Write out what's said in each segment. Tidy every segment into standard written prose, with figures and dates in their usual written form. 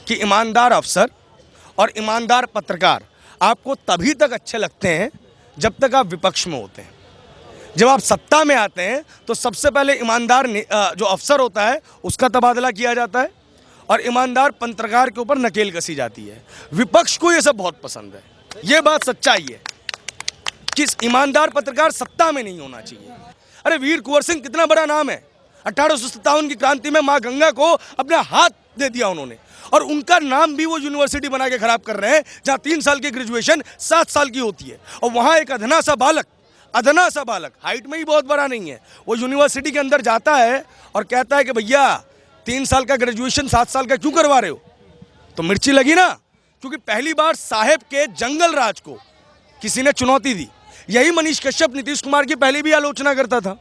कि ईमानदार अफसर और ईमानदार पत्रकार आपको तभी तक अच्छे लगते हैं जब तक आप विपक्ष में होते हैं। जब आप सत्ता में आते हैं तो सबसे पहले ईमानदार जो अफसर होता है उसका तबादला किया जाता है और ईमानदार पत्रकार के ऊपर नकेल कसी जाती है। विपक्ष को ये सब बहुत पसंद है। ये बात सच्चाई है कि ईमानदार पत्रकार सत्ता में नहीं होना चाहिए। अरे वीर कुंवर सिंह कितना बड़ा नाम है। 1857 की क्रांति में माँ गंगा को अपना हाथ दे दिया उन्होंने, और उनका नाम भी वो यूनिवर्सिटी बना के खराब कर रहे हैं जहाँ 3 साल की ग्रेजुएशन 7 साल की होती है। और वहाँ एक अधना सा बालक हाइट में ही बहुत बड़ा नहीं है, वो यूनिवर्सिटी के अंदर जाता है और कहता है कि भैया 3 साल का ग्रेजुएशन 7 साल का क्यों करवा रहे हो। तो मिर्ची लगी ना, क्योंकि पहली बार साहेब के जंगल राज को किसी ने चुनौती दी। यही मनीष कश्यप नीतीश कुमार की पहले भी आलोचना करता था,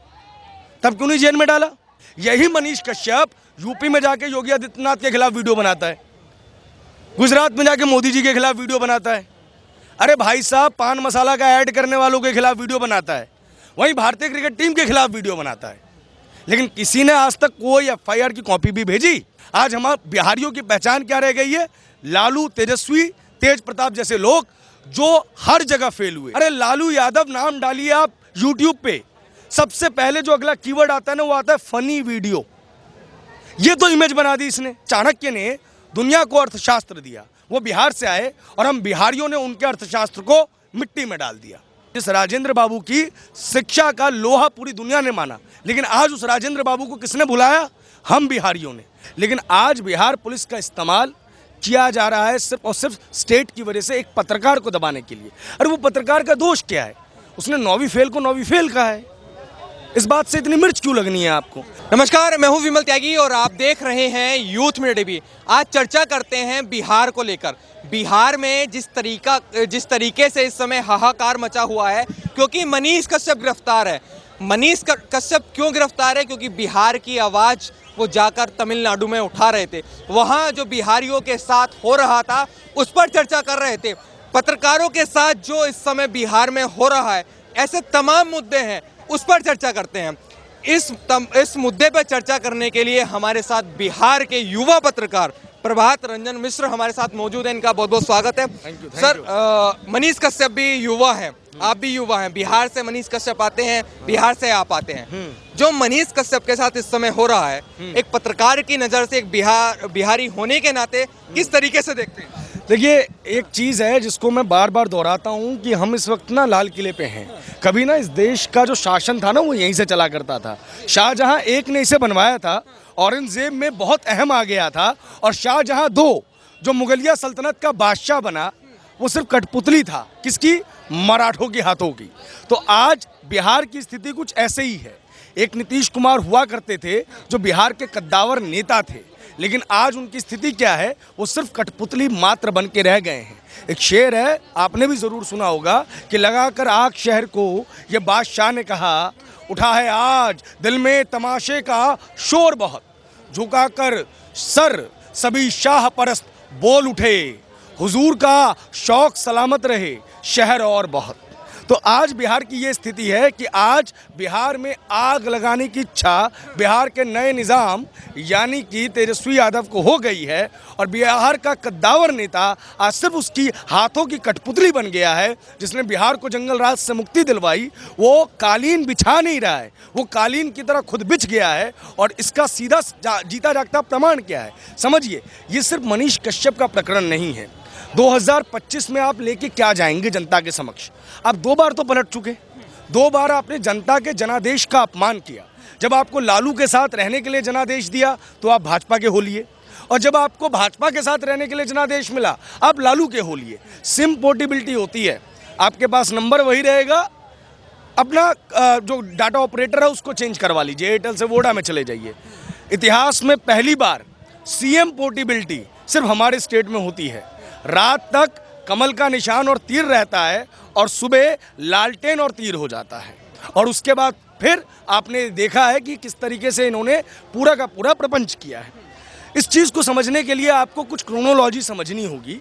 तब क्यों नहीं जेल में डाला। यही मनीष कश्यप यूपी में जाके योगी आदित्यनाथ के खिलाफ वीडियो बनाता है, गुजरात में जाके मोदी जी के खिलाफ वीडियो बनाता है। अरे भाई साहब, पान मसाला का ऐड करने वालों के खिलाफ वीडियो बनाता है, वहीं भारतीय क्रिकेट टीम के खिलाफ वीडियो बनाता है। लेकिन किसी ने आज तक कोई FIR की कॉपी भी भेजी। आज हमारे बिहारियों की पहचान क्या रह गई है? लालू, तेजस्वी, तेज प्रताप जैसे लोग जो हर जगह फेल हुए। अरे लालू यादव नाम डालिए आप यूट्यूब पे, सबसे पहले जो अगला कीवर्ड आता है ना, वो आता है फनी वीडियो। ये तो इमेज बना दी इसने। चाणक्य ने दुनिया को अर्थशास्त्र दिया, वो बिहार से आए और हम बिहारियों ने उनके अर्थशास्त्र को मिट्टी में डाल दिया। जिस राजेंद्र बाबू की शिक्षा का लोहा पूरी दुनिया ने माना, लेकिन आज उस राजेंद्र बाबू को किसने बुलाया? हम बिहारियों ने। लेकिन आज बिहार पुलिस का इस्तेमाल किया जा रहा है सिर्फ और सिर्फ स्टेट की वजह से, एक पत्रकार को दबाने के लिए। अरे वो पत्रकार का दोष क्या है? उसने 9वीं फेल को 9वीं फेल कहा है। इस बात से इतनी मिर्च क्यों लगनी है आपको? नमस्कार, मैं हूं विमल त्यागी और आप देख रहे हैं यूथ मीडिया टीवी। आज चर्चा करते हैं बिहार को लेकर। बिहार में जिस तरीके से इस समय हाहाकार मचा हुआ है, क्योंकि मनीष कश्यप गिरफ्तार है। मनीष कश्यप क्यों गिरफ्तार है? क्योंकि बिहार की आवाज़ वो जाकर तमिलनाडु में उठा रहे थे। वहाँ जो बिहारियों के साथ हो रहा था उस पर चर्चा कर रहे थे। पत्रकारों के साथ जो इस समय बिहार में हो रहा है, ऐसे तमाम मुद्दे हैं, उस पर चर्चा करते हैं। इस मुद्दे पर चर्चा करने के लिए हमारे साथ बिहार के युवा पत्रकार प्रभात रंजन मिश्र हमारे साथ मौजूद हैं। इनका बहुत बहुत स्वागत है। सर, मनीष कश्यप भी युवा हैं, आप भी युवा हैं। बिहार से मनीष कश्यप आते हैं, बिहार से आप आते हैं। जो मनीष कश्यप के साथ इस समय हो रहा है, एक पत्रकार की नज़र से, एक बिहारी होने के नाते किस तरीके से देखते हैं? देखिए, एक चीज़ है जिसको मैं बार बार दोहराता हूँ कि हम इस वक्त ना लाल किले पे हैं। कभी ना इस देश का जो शासन था ना, वो यहीं से चला करता था। शाहजहां एक ने इसे बनवाया था, औरंगजेब में बहुत अहम आ गया था, और शाहजहां 2 जो मुगलिया सल्तनत का बादशाह बना, वो सिर्फ कठपुतली था। किसकी? मराठों के हाथों की। तो आज बिहार की स्थिति कुछ ऐसे ही है। एक नीतीश कुमार हुआ करते थे जो बिहार के कद्दावर नेता थे, लेकिन आज उनकी स्थिति क्या है? वो सिर्फ कठपुतली मात्र बन के रह गए हैं। एक शेर है, आपने भी ज़रूर सुना होगा कि लगाकर आग शहर को ये बादशाह ने कहा, उठा है आज दिल में तमाशे का शोर बहुत, झुकाकर सर सभी शाह परस्त बोल उठे, हुजूर का शौक सलामत रहे शहर और बहुत। तो आज बिहार की ये स्थिति है कि आज बिहार में आग लगाने की इच्छा बिहार के नए निज़ाम यानी कि तेजस्वी यादव को हो गई है, और बिहार का कद्दावर नेता आज सिर्फ उसकी हाथों की कठपुतली बन गया है, जिसने बिहार को जंगल राज से मुक्ति दिलवाई। वो कालीन बिछा नहीं रहा है, वो कालीन की तरह खुद बिछ गया है। और इसका सीधा जीता जागता प्रमाण क्या है? समझिए, ये सिर्फ मनीष कश्यप का प्रकरण नहीं है। 2025 में आप लेके क्या जाएंगे जनता के समक्ष? आप 2 बार तो पलट चुके, 2 बार आपने जनता के जनादेश का अपमान किया। जब आपको लालू के साथ रहने के लिए जनादेश दिया तो आप भाजपा के हो लिए, और जब आपको भाजपा के साथ रहने के लिए जनादेश मिला आप लालू के हो लिए। सिम पोर्टेबिलिटी होती है, आपके पास नंबर वही रहेगा, अपना जो डाटा ऑपरेटर है उसको चेंज करवा लीजिए, एयरटेल से वोडा में चले जाइए। इतिहास में पहली बार CM पोर्टेबिलिटी सिर्फ हमारे स्टेट में होती है। रात तक कमल का निशान और तीर रहता है, और सुबह लालटेन और तीर हो जाता है। और उसके बाद फिर आपने देखा है कि किस तरीके से इन्होंने पूरा का पूरा प्रपंच किया है। इस चीज़ को समझने के लिए आपको कुछ क्रोनोलॉजी समझनी होगी।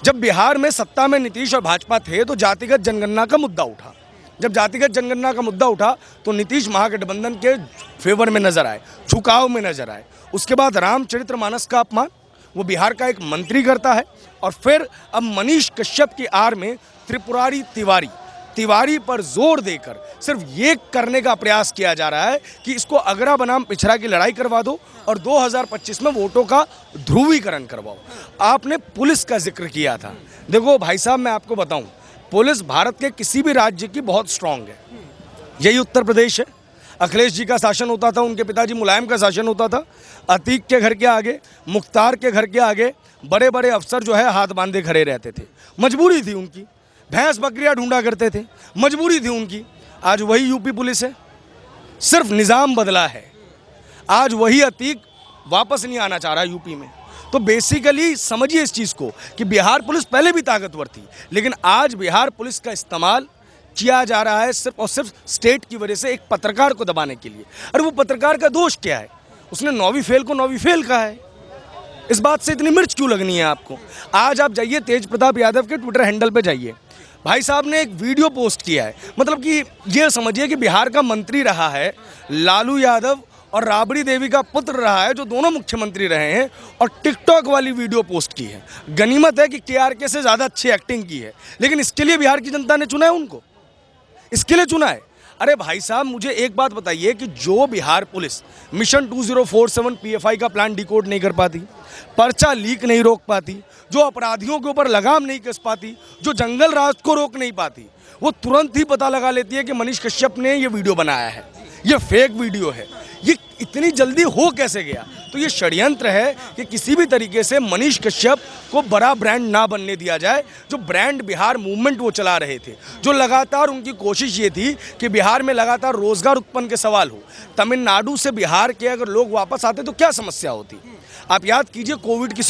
जब बिहार में सत्ता में नीतीश और भाजपा थे तो जातिगत जनगणना का मुद्दा उठा। जब जातिगत जनगणना का मुद्दा उठा तो नीतीश महागठबंधन के फेवर में नजर आए, झुकाव में नजर आए। उसके बाद रामचरितमानस का अपमान, वो बिहार का एक मंत्री करता है, और फिर अब मनीष कश्यप की आड़ में त्रिपुरारी तिवारी पर जोर देकर सिर्फ ये करने का प्रयास किया जा रहा है कि इसको अगरा बनाम पिछड़ा की लड़ाई करवा दो और 2025 में वोटों का ध्रुवीकरण करवाओ। आपने पुलिस का जिक्र किया था। देखो भाई साहब, मैं आपको बताऊं, पुलिस भारत के किसी भी राज्य की बहुत स्ट्रांग है। यही उत्तर प्रदेश है, अखिलेश जी का शासन होता था, उनके पिताजी मुलायम का शासन होता था। अतीक के घर के आगे, मुख्तार के घर के आगे बड़े बड़े अफसर जो है हाथ बांधे खड़े रहते थे। मजबूरी थी उनकी, भैंस बकरियां ढूंढा करते थे, मजबूरी थी उनकी। आज वही यूपी पुलिस है, सिर्फ निज़ाम बदला है। आज वही अतीक वापस नहीं आना चाह रहा यूपी में। तो बेसिकली समझिए इस चीज़ को कि बिहार पुलिस पहले भी ताकतवर थी, लेकिन आज बिहार पुलिस का इस्तेमाल किया जा रहा है सिर्फ और सिर्फ स्टेट की वजह से, एक पत्रकार को दबाने के लिए। अरे वो पत्रकार का दोष क्या है? उसने 9वीं फेल को 9वीं फेल कहा है। इस बात से इतनी मिर्च क्यों लगनी है आपको? आज आप जाइए तेज प्रताप यादव के ट्विटर हैंडल पे जाइए, भाई साहब ने एक वीडियो पोस्ट किया है। मतलब कि ये समझिए कि बिहार का मंत्री रहा है लालू यादव और राबड़ी देवी का पुत्र रहा है, जो दोनों मुख्यमंत्री रहे हैं, और टिकटॉक वाली वीडियो पोस्ट की है। गनीमत है कि केआरके से ज़्यादा अच्छी एक्टिंग की है, लेकिन इसके लिए बिहार की जनता ने चुना है उनको, इसके लिए चुना है। अरे भाई साहब, मुझे एक बात बताइए कि जो बिहार पुलिस मिशन 2047 पीएफआई का प्लान डिकोड नहीं कर पाती, पर्चा लीक नहीं रोक पाती, जो अपराधियों के ऊपर लगाम नहीं कस पाती, जो जंगल राज को रोक नहीं पाती, वो तुरंत ही पता लगा लेती है कि मनीष कश्यप ने ये वीडियो बनाया है, ये फेक वीडियो है। ये इतनी जल्दी हो कैसे गया? तो ये षड्यंत्र है कि किसी भी तरीके से मनीष कश्यप को बड़ा ब्रांड ना बनने दिया जाए। जो ब्रांड बिहार मूवमेंट वो चला रहे थे, जो लगातार उनकी कोशिश ये थी कि बिहार में लगातार रोजगार उत्पन्न के सवाल हो। तमिलनाडु से बिहार के अगर लोग वापस आते तो क्या समस्या होती? आप याद कीजिए कोविड की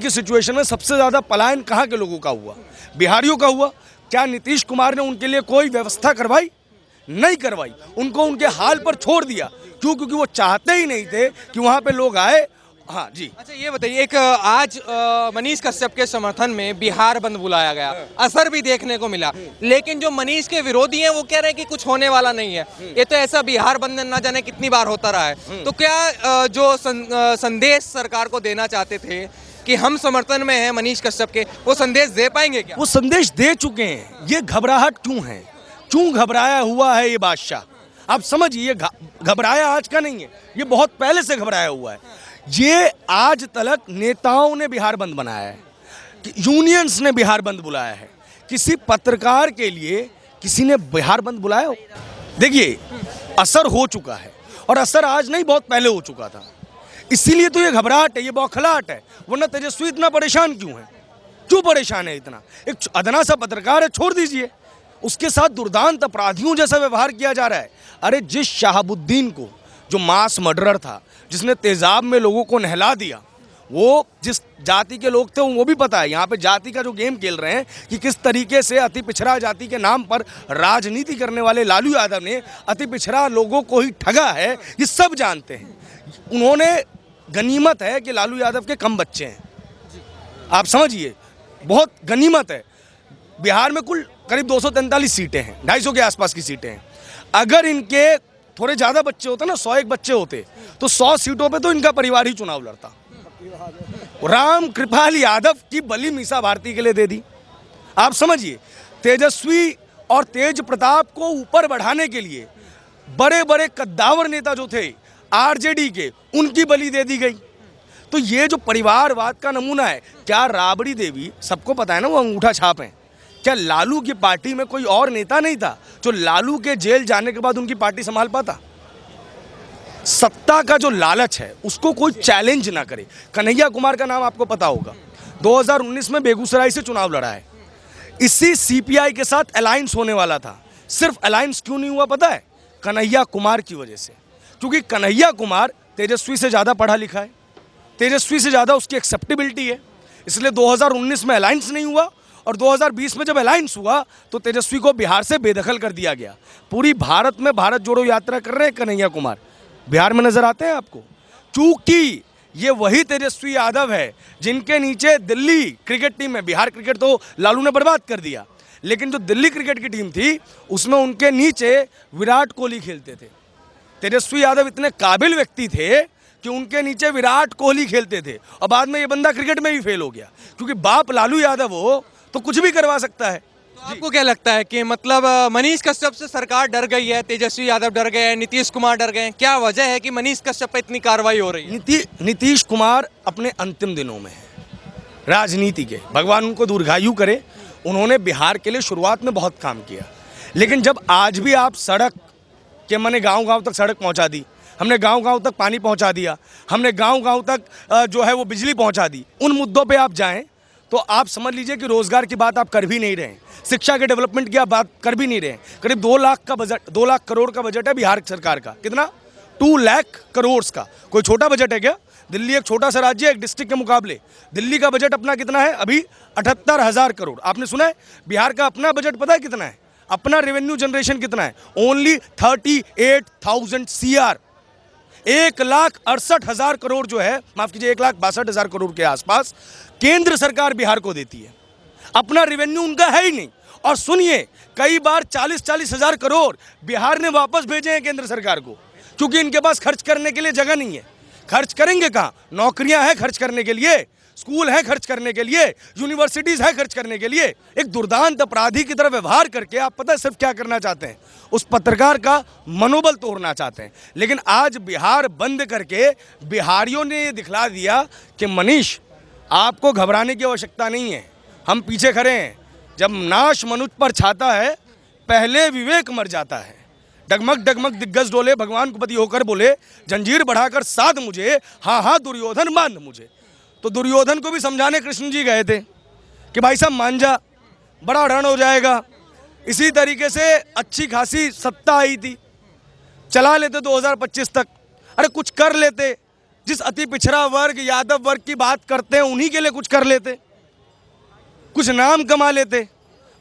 सिचुएशन में सबसे ज़्यादा पलायन कहाँ के लोगों का हुआ? बिहारियों का हुआ। क्या नीतीश कुमार ने उनके लिए कोई व्यवस्था करवाई? नहीं करवाई। उनको उनके हाल पर छोड़ दिया। क्यों? क्योंकि वो चाहते ही नहीं थे कि वहाँ पे लोग आए। हाँ जी। अच्छा ये बताइए, एक आज मनीष कश्यप के समर्थन में बिहार बंद बुलाया गया, असर भी देखने को मिला, लेकिन जो मनीष के विरोधी हैं वो कह रहे हैं कि कुछ होने वाला नहीं है। ये तो ऐसा बिहार बंद ना जाने कितनी बार होता रहा है। तो क्या जो संदेश सरकार को देना चाहते थे कि हम समर्थन में हैं मनीष कश्यप के, वो संदेश दे पाएंगे क्या? वो संदेश दे चुके हैं। ये घबराहट क्यों है? क्यों घबराया हुआ है ये बादशाह? आप समझिए, घबराया आज का नहीं है, ये बहुत पहले से घबराया हुआ है। ये आज तक नेताओं ने बिहार बंद बनाया है, यूनियंस ने बिहार बंद बुलाया है। किसी पत्रकार के लिए किसी ने बिहार बंद बुलाया? देखिए, असर हो चुका है, और असर आज नहीं बहुत पहले हो चुका था। इसीलिए तो ये घबराहट है, ये बौखलाहट है। वरना तेजस्वी इतना परेशान क्यों है? क्यों परेशान है इतना? एक अदना सा पत्रकार है, छोड़ दीजिए। उसके साथ दुर्दांत अपराधियों जैसा व्यवहार किया जा रहा है। अरे जिस शहाबुद्दीन को, जो मास मर्डरर था, जिसने तेजाब में लोगों को नहला दिया, वो जिस जाति के लोग थे वो भी पता है। यहाँ पे जाति का जो गेम खेल रहे हैं कि किस तरीके से अति पिछड़ा जाति के नाम पर राजनीति करने वाले लालू यादव ने अति पिछड़ा लोगों को ही ठगा है, ये सब जानते हैं। उन्होंने, गनीमत है कि लालू यादव के कम बच्चे हैं, आप समझिए, बहुत गनीमत है। बिहार में कुल करीब 243 सीटें हैं, 250 के आसपास की सीटें हैं। अगर इनके थोड़े ज़्यादा बच्चे होते ना, 101 बच्चे होते, तो 100 सीटों पे तो इनका परिवार ही चुनाव लड़ता। राम कृपाल यादव की बलि मीसा भारती के लिए दे दी। आप समझिए, तेजस्वी और तेज प्रताप को ऊपर बढ़ाने के लिए बड़े बड़े कद्दावर नेता जो थे आरजेडी के, उनकी बलि दे दी गई। तो ये जो परिवारवाद का नमूना है, क्या राबड़ी देवी, सबको पता है ना वो अंगूठा छाप है, क्या लालू की पार्टी में कोई और नेता नहीं था जो लालू के जेल जाने के बाद उनकी पार्टी संभाल पाता? सत्ता का जो लालच है उसको कोई चैलेंज ना करे। कन्हैया कुमार का नाम आपको पता होगा, 2019 में बेगूसराय से चुनाव लड़ा है। इसी सीपीआई के साथ अलायंस होने वाला था। सिर्फ अलायंस क्यों नहीं हुआ पता है? कन्हैया कुमार की वजह से। क्योंकि कन्हैया कुमार तेजस्वी से ज़्यादा पढ़ा लिखा है, तेजस्वी से ज़्यादा उसकी एक्सेप्टेबिलिटी है, इसलिए 2019 में अलायंस नहीं हुआ। और 2020 में जब अलायंस हुआ तो तेजस्वी को बिहार से बेदखल कर दिया गया। पूरी भारत में भारत जोड़ो यात्रा कर रहे हैं कन्हैया कुमार, बिहार में नजर आते हैं आपको? क्योंकि ये वही तेजस्वी यादव है जिनके नीचे दिल्ली क्रिकेट टीम है। बिहार क्रिकेट तो लालू ने बर्बाद कर दिया, लेकिन जो दिल्ली क्रिकेट की टीम थी उसमें उनके नीचे विराट कोहली खेलते थे। तेजस्वी यादव इतने काबिल व्यक्ति थे कि उनके नीचे विराट कोहली खेलते थे और बाद में ये बंदा क्रिकेट में भी फेल हो गया, क्योंकि बाप लालू यादव हो तो कुछ भी करवा सकता है। तो आपको क्या लगता है कि मतलब मनीष कश्यप से सरकार डर गई है, तेजस्वी यादव डर गए हैं, नीतीश कुमार डर गए हैं, क्या वजह है कि मनीष कश्यप पे इतनी कार्रवाई हो रही है? नीतीश कुमार अपने अंतिम दिनों में है राजनीति के, भगवान उनको दीर्घायु करे। उन्होंने बिहार के लिए शुरुआत में बहुत काम किया, लेकिन जब आज भी आप सड़क के मैंने गांव-गांव तक सड़क पहुंचा दी, हमने गांव-गांव तक पानी पहुंचा दिया, हमने गांव-गांव तक जो है वो बिजली पहुंचा दी, उन मुद्दों पे आप जाएं तो आप समझ लीजिए कि रोजगार की बात आप कर भी नहीं रहे हैं, शिक्षा के डेवलपमेंट की आप बात कर भी नहीं रहे हैं। करीब 2 लाख का बजट, 2 लाख करोड़ का बजट है बिहार सरकार का। कितना? 2 लाख करोड़ का। कोई छोटा बजट है क्या? दिल्ली एक छोटा सा राज्य है, एक डिस्ट्रिक्ट के मुकाबले। दिल्ली का बजट अपना कितना है अभी? 78,000 करोड़। आपने सुना है? बिहार का अपना बजट पता है कितना है? अपना रेवेन्यू जनरेशन कितना है? Only 38,000 CR। 1,68,000 करोड़ जो है, माफ कीजिए 1,62,000 करोड़ के आसपास केंद्र सरकार बिहार को देती है। अपना रेवेन्यू उनका है ही नहीं। और सुनिए, कई बार 40-40 हजार करोड़ बिहार ने वापस भेजे हैं केंद्र सरकार को, क्योंकि इनके पास खर्च करने के लिए जगह नहीं है। खर्च करेंगे कहाँ? नौकरियां हैं खर्च करने के लिए, स्कूल है खर्च करने के लिए, यूनिवर्सिटीज है खर्च करने के लिए। एक दुर्दांत अपराधी की तरह व्यवहार करके आप पता है सिर्फ क्या करना चाहते हैं? उस पत्रकार का मनोबल तोड़ना चाहते हैं। लेकिन आज बिहार बंद करके बिहारियों ने ये दिखला दिया कि मनीष, आपको घबराने की आवश्यकता नहीं है, हम पीछे खड़े हैं। जब नाश मनुष्य पर छाता है, पहले विवेक मर जाता है। डगमग डगमग दिग्गज डोले, भगवान को पति होकर बोले, जंजीर बढ़ाकर साध मुझे, हाँ हाँ दुर्योधन बांध मुझे। तो दुर्योधन को भी समझाने कृष्ण जी गए थे कि भाई साहब मान जा, बड़ा रण हो जाएगा। इसी तरीके से अच्छी खासी सत्ता आई थी, चला लेते 2025 तक। अरे कुछ कर लेते, जिस अति पिछड़ा वर्ग यादव वर्ग की बात करते हैं उन्हीं के लिए कुछ कर लेते, कुछ नाम कमा लेते।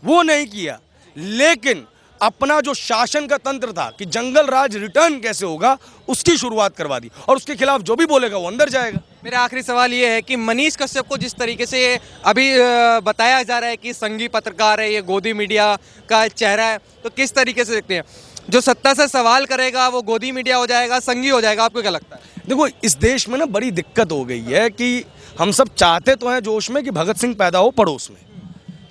वो नहीं किया। लेकिन अपना जो शासन का तंत्र था कि जंगल राज रिटर्न कैसे होगा, उसकी शुरुआत करवा दी, और उसके खिलाफ जो भी बोलेगा वो अंदर जाएगा। मेरा आखिरी सवाल ये है कि मनीष कश्यप को जिस तरीके से अभी बताया जा रहा है कि संघी पत्रकार है, ये गोदी मीडिया का चेहरा है, तो किस तरीके से देखते हैं? जो सत्ता से सवाल करेगा वो गोदी मीडिया हो जाएगा, संघी हो जाएगा, आपको क्या लगता है? देखो, इस देश में ना बड़ी दिक्कत हो गई है कि हम सब चाहते तो हैं जोश में कि भगत सिंह पैदा हो पड़ोस में।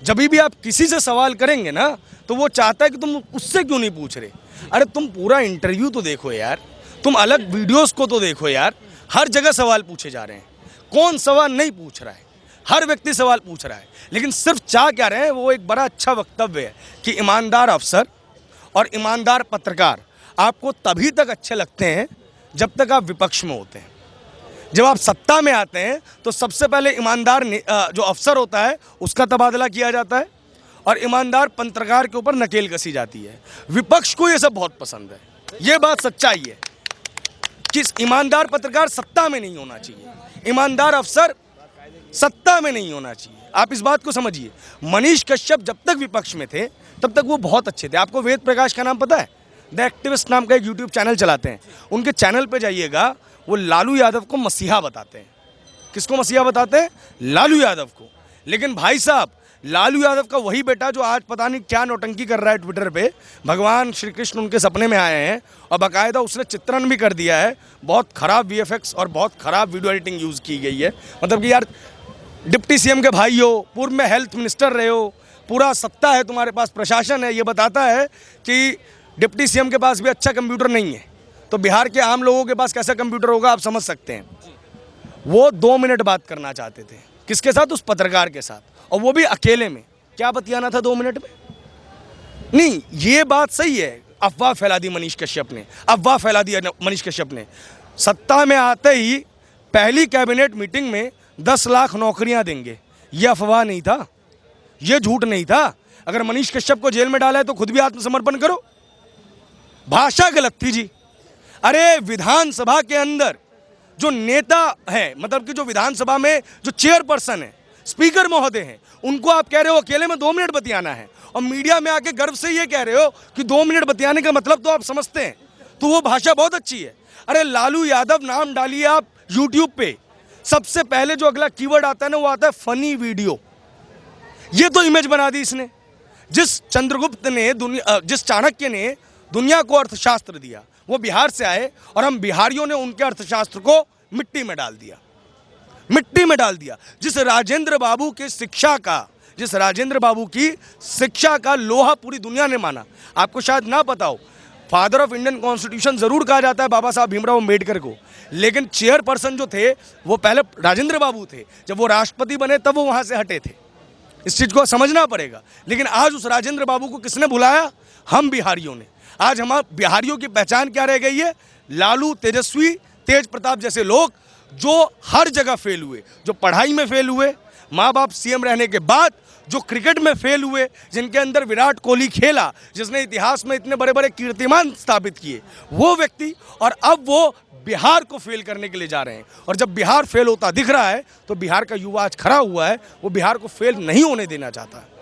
जब भी आप किसी से सवाल करेंगे ना, तो वो चाहता है कि तुम उससे क्यों नहीं पूछ रहे। अरे तुम पूरा इंटरव्यू तो देखो यार, तुम अलग वीडियोस को तो देखो यार। हर जगह सवाल पूछे जा रहे हैं, कौन सवाल नहीं पूछ रहा है? हर व्यक्ति सवाल पूछ रहा है, लेकिन सिर्फ चाह क्या रहे हैं? वो एक बड़ा अच्छा वक्तव्य है कि ईमानदार अफसर और ईमानदार पत्रकार आपको तभी तक अच्छे लगते हैं जब तक आप विपक्ष में होते हैं। जब आप सत्ता में आते हैं तो सबसे पहले ईमानदार जो अफसर होता है उसका तबादला किया जाता है, और ईमानदार पत्रकार के ऊपर नकेल कसी जाती है। विपक्ष को ये सब बहुत पसंद है। ये बात सच्चाई है कि ईमानदार पत्रकार सत्ता में नहीं होना चाहिए, ईमानदार अफसर सत्ता में नहीं होना चाहिए। आप इस बात को समझिए। मनीष कश्यप जब तक विपक्ष में थे तब तक वो बहुत अच्छे थे। आपको वेद प्रकाश का नाम पता है? द एक्टिविस्ट नाम का एक यूट्यूब चैनल चलाते हैं। उनके चैनल पे जाइएगा, वो लालू यादव को मसीहा बताते हैं। किसको मसीहा बताते हैं? लालू यादव को। लेकिन भाई साहब, लालू यादव का वही बेटा जो आज पता नहीं क्या नौटंकी कर रहा है ट्विटर पे, भगवान श्री कृष्ण उनके सपने में आए हैं और बाकायदा उसने चित्रण भी कर दिया है। बहुत ख़राब VFX और बहुत ख़राब वीडियो एडिटिंग यूज़ की गई है। मतलब कि यार, डिप्टी CM के भाई हो, पूर्व में हेल्थ मिनिस्टर रहे हो, पूरा सत्ता है तुम्हारे पास, प्रशासन है, ये बताता है कि डिप्टी CM के पास भी अच्छा कंप्यूटर नहीं है, तो बिहार के आम लोगों के पास कैसा कंप्यूटर होगा आप समझ सकते हैं। वो 2 मिनट बात करना चाहते थे। किसके साथ? उस पत्रकार के साथ, और वो भी अकेले में। क्या बतियाना था 2 मिनट में? नहीं, ये बात सही है। अफवाह फैला दी मनीष कश्यप ने, अफवाह फैला दी मनीष कश्यप ने। सत्ता में आते ही पहली कैबिनेट मीटिंग में 10 लाख नौकरियां देंगे, ये अफवाह नहीं था, ये झूठ नहीं था। अगर मनीष कश्यप को जेल में डाला है तो खुद भी आत्मसमर्पण करो। भाषा गलत थी जी। अरे विधानसभा के अंदर जो नेता है, मतलब कि जो विधानसभा में जो चेयरपर्सन है, स्पीकर महोदय हैं, उनको आप कह रहे हो अकेले में 2 मिनट बतियाना है, और मीडिया में आके गर्व से ये कह रहे हो कि 2 मिनट बतियाने का मतलब तो आप समझते हैं। तो वो भाषा बहुत अच्छी है। अरे लालू यादव नाम डालिए आप यूट्यूब पे, सबसे पहले जो अगला कीवर्ड आता है ना, वो आता है फनी वीडियो। ये तो इमेज बना दी इसने। जिस चंद्रगुप्त ने जिस चाणक्य ने दुनिया को अर्थशास्त्र दिया, वो बिहार से आए और हम बिहारियों ने उनके अर्थशास्त्र को मिट्टी में डाल दिया, मिट्टी में डाल दिया। जिस राजेंद्र बाबू की शिक्षा का लोहा पूरी दुनिया ने माना। आपको शायद ना पता हो, फादर ऑफ इंडियन कॉन्स्टिट्यूशन जरूर कहा जाता है बाबा साहब भीमराव अम्बेडकर को, लेकिन चेयरपर्सन जो थे वो पहले राजेंद्र बाबू थे। जब वो राष्ट्रपति बने तब वो वहां से हटे थे। इस चीज को समझना पड़ेगा। लेकिन आज उस राजेंद्र बाबू को किसने बुलाया? हम बिहारियों ने। आज हम बिहारियों की पहचान क्या रह गई है? लालू, तेजस्वी, तेज प्रताप जैसे लोग जो हर जगह फेल हुए, जो पढ़ाई में फेल हुए, माँ बाप सीएम रहने के बाद जो क्रिकेट में फेल हुए, जिनके अंदर विराट कोहली खेला, जिसने इतिहास में इतने बड़े बड़े कीर्तिमान स्थापित किए, वो व्यक्ति, और अब वो बिहार को फेल करने के लिए जा रहे हैं। और जब बिहार फेल होता दिख रहा है तो बिहार का युवा आज खड़ा हुआ है, वो बिहार को फेल नहीं होने देना चाहता है।